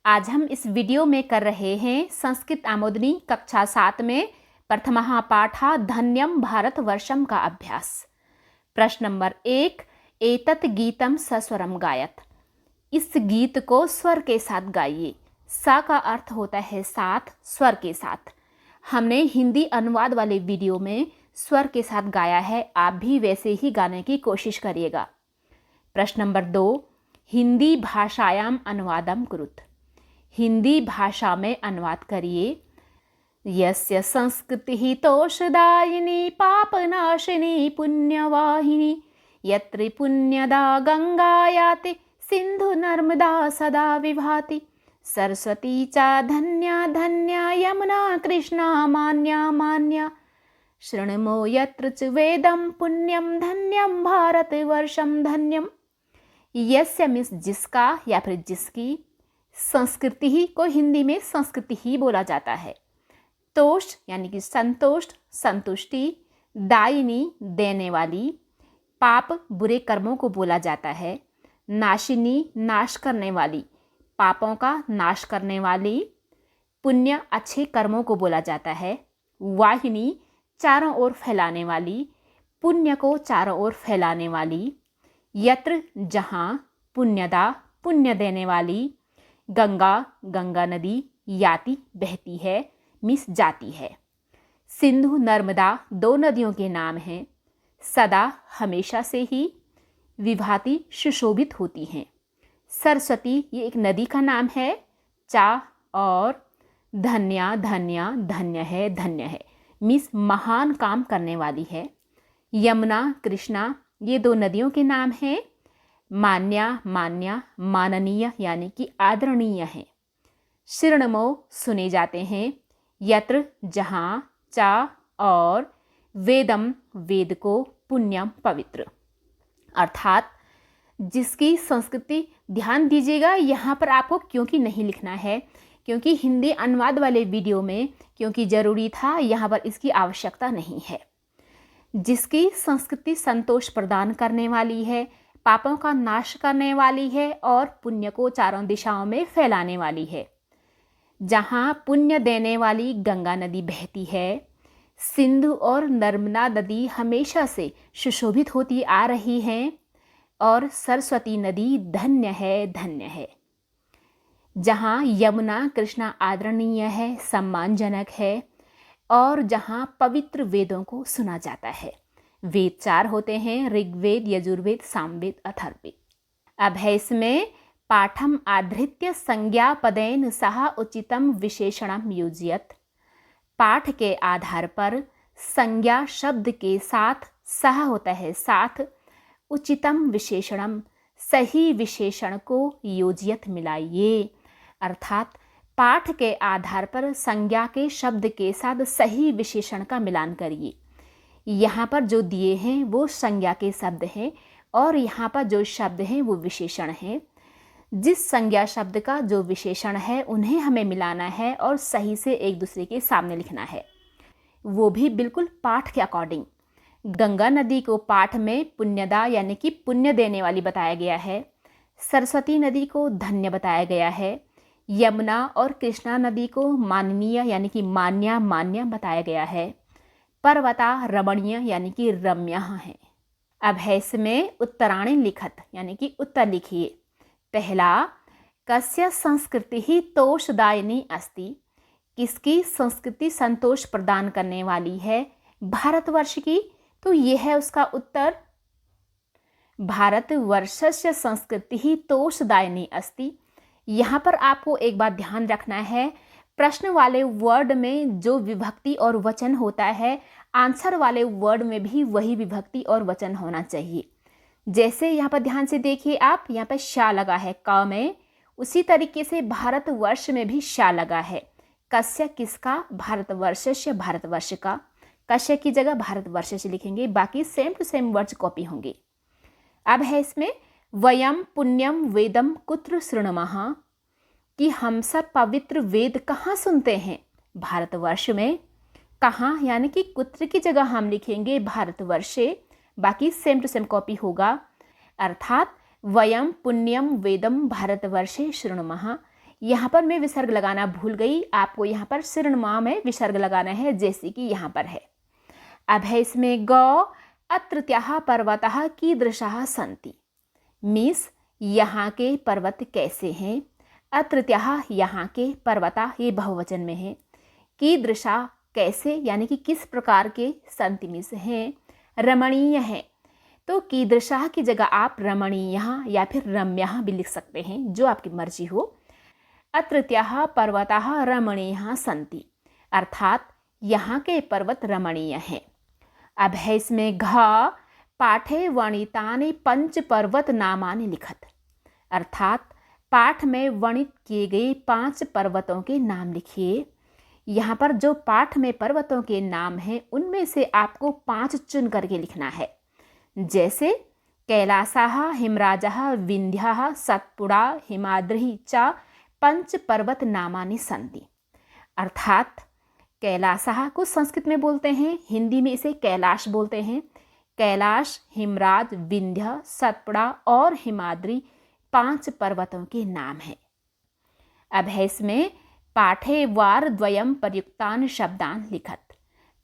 आज हम इस वीडियो में कर रहे हैं संस्कृत आमोदनी कक्षा 7 में प्रथमः पाठः धन्यम भारतवर्षम का अभ्यास। प्रश्न नंबर 1, एतत् गीतम सस्वरम गायत। इस गीत को स्वर के साथ गाइए। सा का अर्थ होता है साथ, स्वर के साथ। हमने हिंदी अनुवाद वाले वीडियो में स्वर के साथ गाया है, आप भी वैसे ही गाने की कोशिश करिएगा। प्रश्न नंबर 2, हिंदी भाषायाम अनुवादम कुरुत। हिंदी भाषा में अनुवाद करिए। यस्य संस्कृतिः तोषदायिनी पापनाशिनी पुण्यवाहिनी यत्र पुण्यदा गंगा याति सिंधु नर्मदा सदा विभाति सरस्वती च धन्या धन्या यमुना कृष्णा मान्या मान्या शृणुमो यत्र च वेदं पुण्यम धन्यम भारतवर्षम धन्यम। यस्य मीन्स जिसका या फिर जिसकी, संस्कृति ही को हिंदी में संस्कृति ही बोला जाता है। तोष यानी कि संतोष, संतुष्टि, दायिनी देने वाली, पाप बुरे कर्मों को बोला जाता है, नाशिनी नाश करने वाली, पापों का नाश करने वाली, पुण्य अच्छे कर्मों को बोला जाता है, वाहिनी चारों ओर फैलाने वाली, पुण्य को चारों ओर फैलाने वाली, यत्र जहाँ, पुण्यदा पुण्य देने वाली, गंगा गंगा नदी, याति बहती है, मिस जाती है, सिंधु नर्मदा दो नदियों के नाम हैं, सदा हमेशा से ही, विभाति सुशोभित होती हैं, सरस्वती ये एक नदी का नाम है, चा और धन्या धन्या धन्य है मिस महान काम करने वाली है, यमुना कृष्णा ये दो नदियों के नाम हैं, मान्या मान्या माननीय यानी कि आदरणीय है, शृणुमो सुने जाते हैं, यत्र जहाँ, चा और वेदम वेद को, पुण्यम पवित्र। अर्थात जिसकी संस्कृति, ध्यान दीजिएगा यहाँ पर आपको क्योंकि नहीं लिखना है, क्योंकि हिंदी अनुवाद वाले वीडियो में क्योंकि ज़रूरी था, यहाँ पर इसकी आवश्यकता नहीं है। जिसकी संस्कृति संतोष प्रदान करने वाली है, पापों का नाश करने वाली है और पुण्य को चारों दिशाओं में फैलाने वाली है। जहाँ पुण्य देने वाली गंगा नदी बहती है, सिंधु और नर्मदा नदी हमेशा से सुशोभित होती आ रही हैं और सरस्वती नदी धन्य है। जहाँ यमुना कृष्णा आदरणीय है, सम्मानजनक है और जहाँ पवित्र वेदों को सुना जाता है। वेद 4 होते हैं, ऋग्वेद, यजुर्वेद, सामवेद, अथर्ववेद। अब है इसमें पाठम आधृत्य संज्ञा पदेन सह उचितम विशेषणम योजयत। पाठ के आधार पर संज्ञा शब्द के साथ, सह होता है साथ, उचितम विशेषणम सही विशेषण को योजयत मिलाइए। अर्थात पाठ के आधार पर संज्ञा के शब्द के साथ सही विशेषण का मिलान करिए। यहाँ पर जो दिए हैं वो संज्ञा के शब्द हैं और यहाँ पर जो शब्द हैं वो विशेषण हैं। जिस संज्ञा शब्द का जो विशेषण है उन्हें हमें मिलाना है और सही से एक दूसरे के सामने लिखना है, वो भी बिल्कुल पाठ के अकॉर्डिंग। गंगा नदी को पाठ में पुण्यदा यानी कि पुण्य देने वाली बताया गया है, सरस्वती नदी को धन्य बताया गया है, यमुना और कृष्णा नदी को माननीय यानी कि मान्या मान्य बताया गया है, पर्वता रमणीय यानी कि रम्य है। अब है इसमें उत्तराणी लिखत यानी कि उत्तर लिखिए। पहला, कस्य संस्कृति ही तोषदायिनी अस्ति। किसकी संस्कृति संतोष प्रदान करने वाली है? भारतवर्ष की। तो ये है उसका उत्तर, भारतवर्षस्य संस्कृति ही तोषदायिनी अस्ति। यहाँ पर आपको एक बात ध्यान रखना है, प्रश्न वाले वर्ड में जो विभक्ति और वचन होता है, आंसर वाले वर्ड में भी वही विभक्ति और वचन होना चाहिए। जैसे यहाँ पर ध्यान से देखिए आप, यहाँ पर शा लगा है क में, उसी तरीके से भारतवर्ष में भी शा लगा है। कस्य किसका? भारतवर्षस्य भारतवर्ष का। कस्य की जगह भारतवर्ष से लिखेंगे, बाकी same to same words copy होंगे। अब है इसमें वयम पुण्यम वेदम कुत्र शृणुमः, कि हम सब पवित्र वेद कहाँ सुनते हैं? भारतवर्ष में। कहाँ यानी कि कुत्र की जगह हम लिखेंगे भारतवर्षे, बाकी सेम टू सेम कॉपी होगा। अर्थात वयम पुण्यम वेदम भारतवर्षे शृणुमः, यहाँ पर मैं विसर्ग लगाना भूल गई, आपको यहाँ पर शिरोनाम में विसर्ग लगाना है, जैसे कि यहाँ पर है। अब है इसमें ग अत्रत्याः पर्वतः कीदृशाः सन्ति। मीन्स यहाँ के पर्वत कैसे हैं। अत्रत्याः यहाँ के, पर्वता ये बहुवचन में है, कीदृशा कैसे यानी कि किस प्रकार के, सन्ति मीन्स हैं, रमणीय है। तो कीदृशा की जगह आप रमणीय या फिर रम्या भी लिख सकते हैं, जो आपकी मर्जी हो। अत्रत्याः पर्वताः रमणीयाः सन्ति, अर्थात यहाँ के पर्वत रमणीय हैं। अब है इसमें घ पाठे वर्णितानि पंच पर्वत नामानि लिखत, अर्थात पाठ में वर्णित किए गए 5 पर्वतों के नाम लिखिए। यहाँ पर जो पाठ में पर्वतों के नाम हैं उनमें से आपको 5 चुन करके लिखना है, जैसे कैलासः, हिमराजः, विंध्यः, सतपुड़ा, हिमाद्रिः च पंच पर्वत नामानि सन्ति। अर्थात कैलासः को संस्कृत में बोलते हैं, हिंदी में इसे कैलाश बोलते हैं। कैलाश, हिमराज, विंध्य, सतपुड़ा और हिमाद्री 5 पर्वतों के नाम हैं। अब है इसमें पाठे वार द्वयम प्रयुक्तान शब्दान लिखत,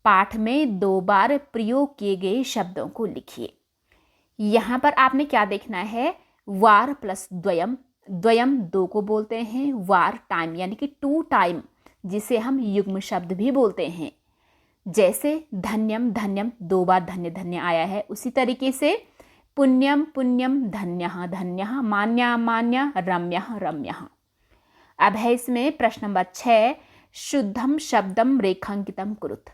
पाठ में 2 बार प्रयोग किए गए शब्दों को लिखिए। यहाँ पर आपने क्या देखना है, वार प्लस द्वयम, द्वयम 2 को बोलते हैं, वार टाइम यानी कि 2 टाइम, जिसे हम युग्म शब्द भी बोलते हैं। जैसे धन्यम, धन्यम 2 बार धन्य धन्य आया है, उसी तरीके से पुण्यम, पुण्यम, धन्यः, धन्यः, मान्या, मान्या, रम्यः, रम्यः। अब है इसमें प्रश्न नंबर 6, शुद्धम शब्दम रेखांकितम कुरुत,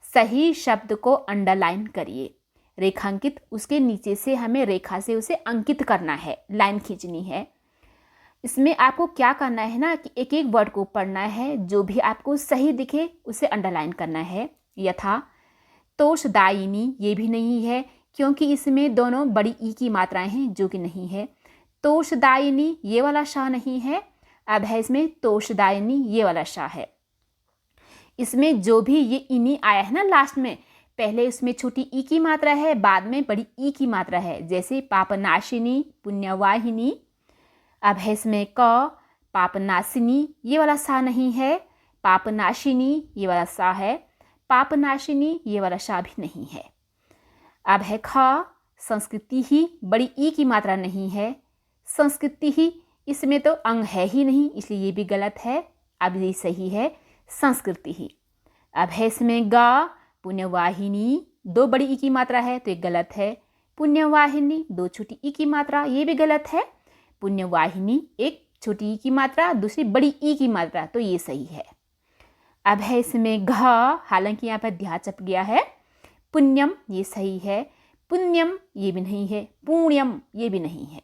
सही शब्द को अंडरलाइन करिए। रेखांकित, उसके नीचे से हमें रेखा से उसे अंकित करना है, लाइन खींचनी है। इसमें आपको क्या करना है ना कि एक एक वर्ड को पढ़ना है, जो भी आपको सही दिखे उसे अंडरलाइन करना है। यथा तोषदायिनी, ये भी नहीं है क्योंकि इसमें दोनों बड़ी ई की मात्राएं हैं, जो कि नहीं है। तोषदायिनी ये वाला शाह नहीं है। अब है इसमें तोषदायिनी, ये वाला शाह है। इसमें जो भी ये इनी आया है ना लास्ट में, पहले उसमें छोटी ई की मात्रा है, बाद में बड़ी ई की मात्रा है, जैसे पापनाशिनी, पुण्यवाहिनी। अब है इसमें क पापनाशिनी, ये वाला सा नहीं है। पापनाशिनी ये वाला सा है। पापनाशिनी ये वाला सा भी नहीं है। अब है ख संस्कृति ही, बड़ी ई की मात्रा नहीं है। संस्कृति ही, इसमें तो अंग है ही नहीं, इसलिए ये भी गलत है। अब ये सही है, संस्कृति ही। अब है इसमें ग पुण्यवाहिनी, 2 बड़ी ई की मात्रा है तो ये गलत है। पुण्यवाहिनी 2 छोटी ई की मात्रा, ये भी गलत है। पुण्यवाहिनी 1 छोटी ई की मात्रा, दूसरी बड़ी ई की मात्रा, तो ये सही है। अब है इसमें घ, हालांकि यहाँ पर ध्या चप गया है। पुण्यम ये सही है। पुण्यम ये भी नहीं है। पुण्यम ये भी नहीं है।